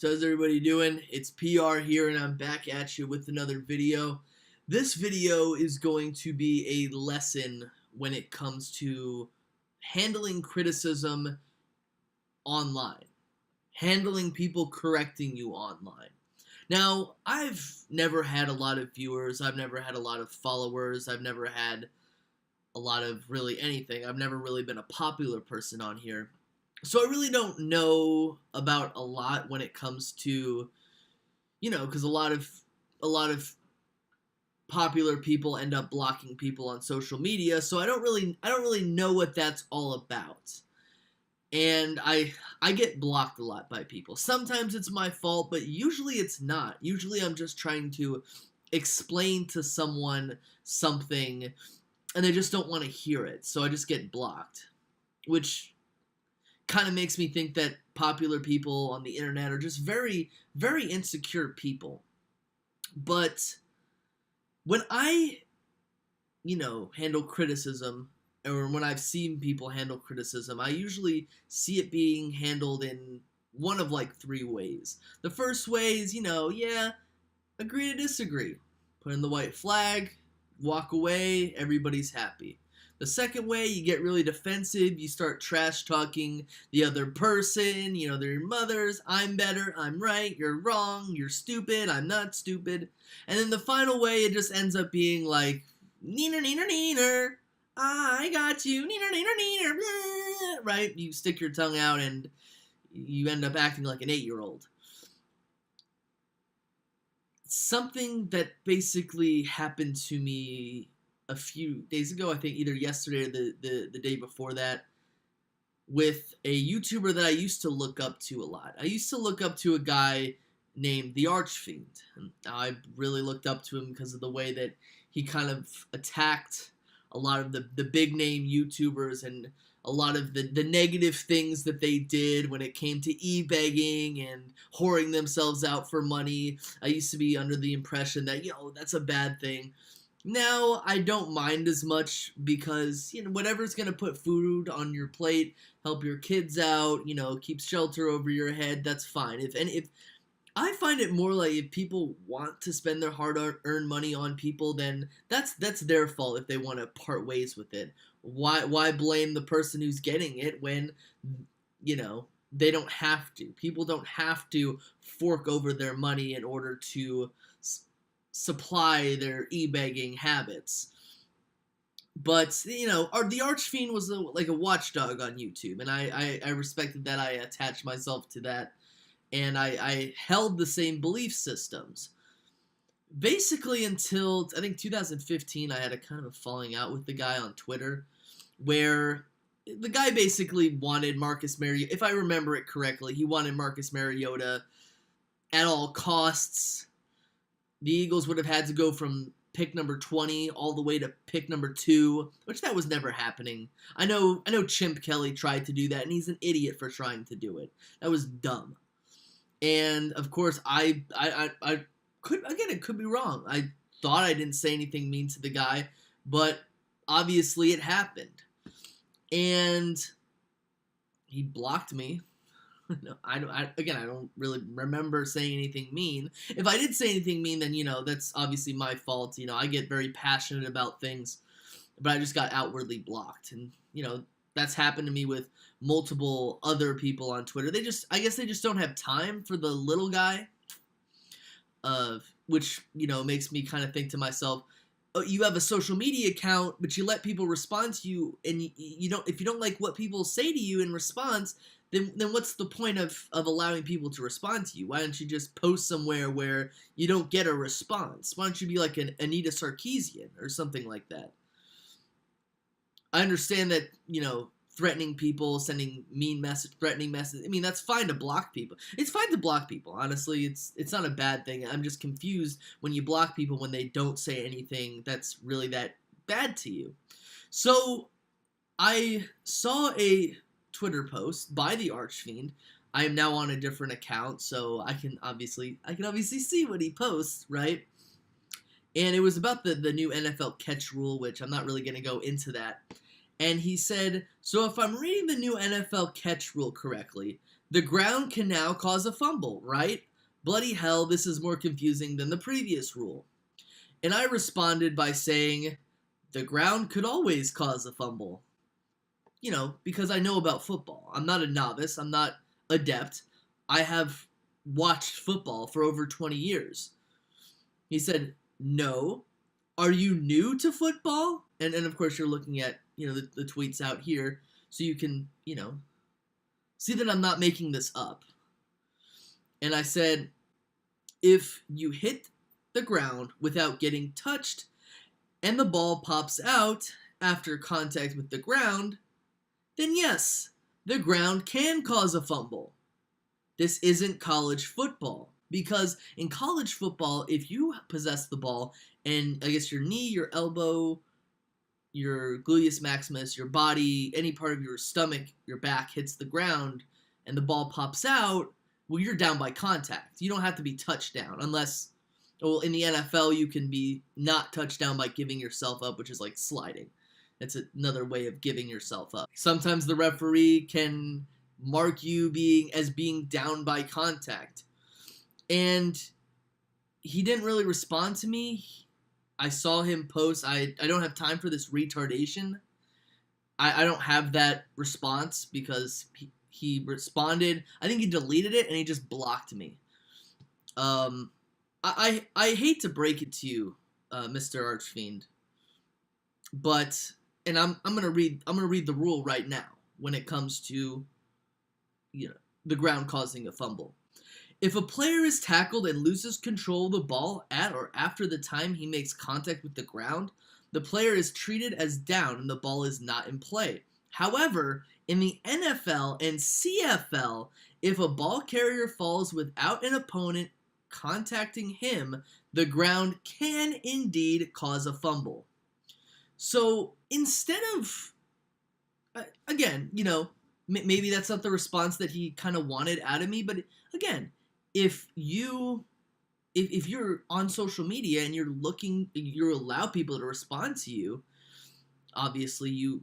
So how's everybody doing? It's PR here and I'm back at you with another video. This video is going to be a lesson when it comes to handling criticism online. Handling people correcting you online. Now, I've never had a lot of viewers, I've never had a lot of followers, I've never had a lot of really anything. I've never really been a popular person on here. So I really don't know about a lot when it comes to, because a lot of popular people end up blocking people on social media. So I don't really know what that's all about. And I get blocked a lot by people. Sometimes it's my fault, but usually it's not. Usually I'm just trying to explain to someone something and they just don't want to hear it. So I just get blocked, which kind of makes me think that popular people on the internet are just very, very insecure people. But when I, handle criticism, or when I've seen people handle criticism, I usually see it being handled in one of like three ways. The first way is, agree to disagree. Put in the white flag, walk away, everybody's happy. The second way, you get really defensive, you start trash talking the other person, they're your mothers, I'm better, I'm right, you're wrong, you're stupid, I'm not stupid. And then the final way, it just ends up being like, neener, neener, neener, I got you, neener, neener, neener, blah, right? You stick your tongue out and you end up acting like an 8-year-old. Something that basically happened to me a few days ago, I think either yesterday or the day before that, with a YouTuber that I used to look up to a lot. I used to look up to a guy named TheArchfiend. And I really looked up to him because of the way that he kind of attacked a lot of the big name YouTubers and a lot of the negative things that they did when it came to e-begging and whoring themselves out for money. I used to be under the impression that, that's a bad thing. Now, I don't mind as much because, whatever's going to put food on your plate, help your kids out, keep shelter over your head, that's fine. If I find it more like if people want to spend their hard-earned money on people, then that's their fault if they want to part ways with it. Why blame the person who's getting it when, they don't have to. People don't have to fork over their money in order to supply their e-begging habits. But, the Archfiend was like a watchdog on YouTube, and I respected that. I attached myself to that, and I held the same belief systems. Basically until, I think, 2015, I had a kind of a falling out with the guy on Twitter, where the guy basically wanted Marcus Mariota, if I remember it correctly, he wanted Marcus Mariota at all costs. The Eagles would have had to go from pick number 20 all the way to pick number 2, which that was never happening. I know Chimp Kelly tried to do that, and he's an idiot for trying to do it. That was dumb. And of course, I could, again, it could be wrong. I thought I didn't say anything mean to the guy, but obviously it happened. And he blocked me. No, I don't really remember saying anything mean. If I did say anything mean, then, that's obviously my fault. I get very passionate about things, but I just got outwardly blocked. And, that's happened to me with multiple other people on Twitter. I guess they just don't have time for the little guy, which, makes me kind of think to myself, oh, you have a social media account, but you let people respond to you, and if you don't like what people say to you in response, then what's the point of allowing people to respond to you? Why don't you just post somewhere where you don't get a response? Why don't you be like an Anita Sarkeesian or something like that? I understand that, threatening people, sending threatening messages. I mean, that's fine to block people. It's fine to block people, honestly. It's not a bad thing. I'm just confused when you block people when they don't say anything that's really that bad to you. So, I saw a Twitter post by the Archfiend. I am now on a different account, so I can obviously see what he posts, right? And it was about the new NFL catch rule, which I'm not really going to go into that. And he said, so if I'm reading the new NFL catch rule correctly, the ground can now cause a fumble, right? Bloody hell, this is more confusing than the previous rule. And I responded by saying, the ground could always cause a fumble. You know, because I know about football. I'm not a novice, I'm not adept. I have watched football for over 20 years. He said, no. Are you new to football? And of course you're looking at, the tweets out here, so you can, see that I'm not making this up. And I said, if you hit the ground without getting touched and the ball pops out after contact with the ground, then yes, the ground can cause a fumble. This isn't college football. Because in college football, if you possess the ball and I guess your knee, your elbow, your gluteus maximus, your body, any part of your stomach, your back hits the ground and the ball pops out, well, you're down by contact. You don't have to be touched down unless, well, in the NFL, you can be not touched down by giving yourself up, which is like sliding. That's another way of giving yourself up. Sometimes the referee can mark you being down by contact. And he didn't really respond to me. I saw him post, I don't have time for this retardation. I don't have that response because he responded. I think he deleted it and he just blocked me. I hate to break it to you, Mr. Archfiend, but and I'm gonna read the rule right now when it comes to the ground causing a fumble. If a player is tackled and loses control of the ball at or after the time he makes contact with the ground, the player is treated as down and the ball is not in play. However, in the NFL and CFL, if a ball carrier falls without an opponent contacting him, the ground can indeed cause a fumble. So instead of, again, maybe that's not the response that he kind of wanted out of me, but again, if you're on social media and you allow people to respond to you, obviously you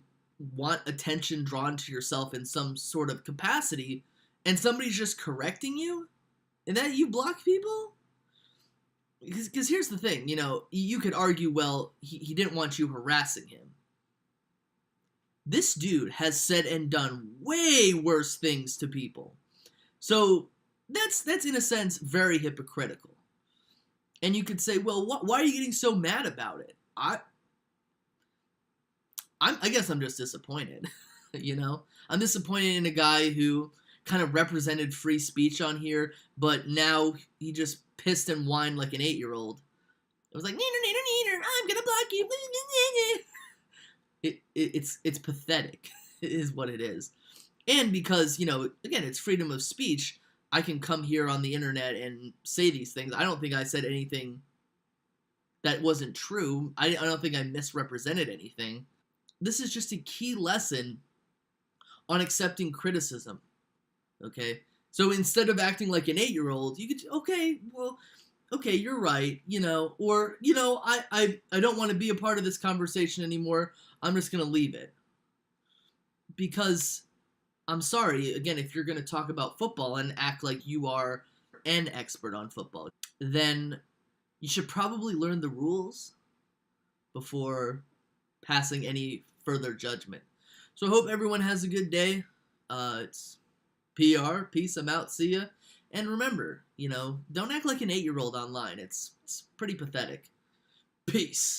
want attention drawn to yourself in some sort of capacity, and somebody's just correcting you, and that you block people? Because here's the thing, you could argue, well, he didn't want you harassing him. This dude has said and done way worse things to people. So that's in a sense very hypocritical. And you could say, well, why are you getting so mad about it? I guess I'm just disappointed. I'm disappointed in a guy who kind of represented free speech on here, but now he just pissed and whined like an 8-year-old. It was like, neener, I'm gonna block you. It's pathetic, is what it is. And because, again, it's freedom of speech, I can come here on the internet and say these things. I don't think I said anything that wasn't true. I don't think I misrepresented anything. This is just a key lesson on accepting criticism, okay? So instead of acting like an 8-year-old, you could, okay, you're right, or, I don't want to be a part of this conversation anymore. I'm just going to leave it. Because I'm sorry, again, if you're going to talk about football and act like you are an expert on football, then you should probably learn the rules before passing any further judgment. So I hope everyone has a good day. It's PR. Peace. I'm out. See ya. And remember, don't act like an 8-year-old online. It's pretty pathetic. Peace.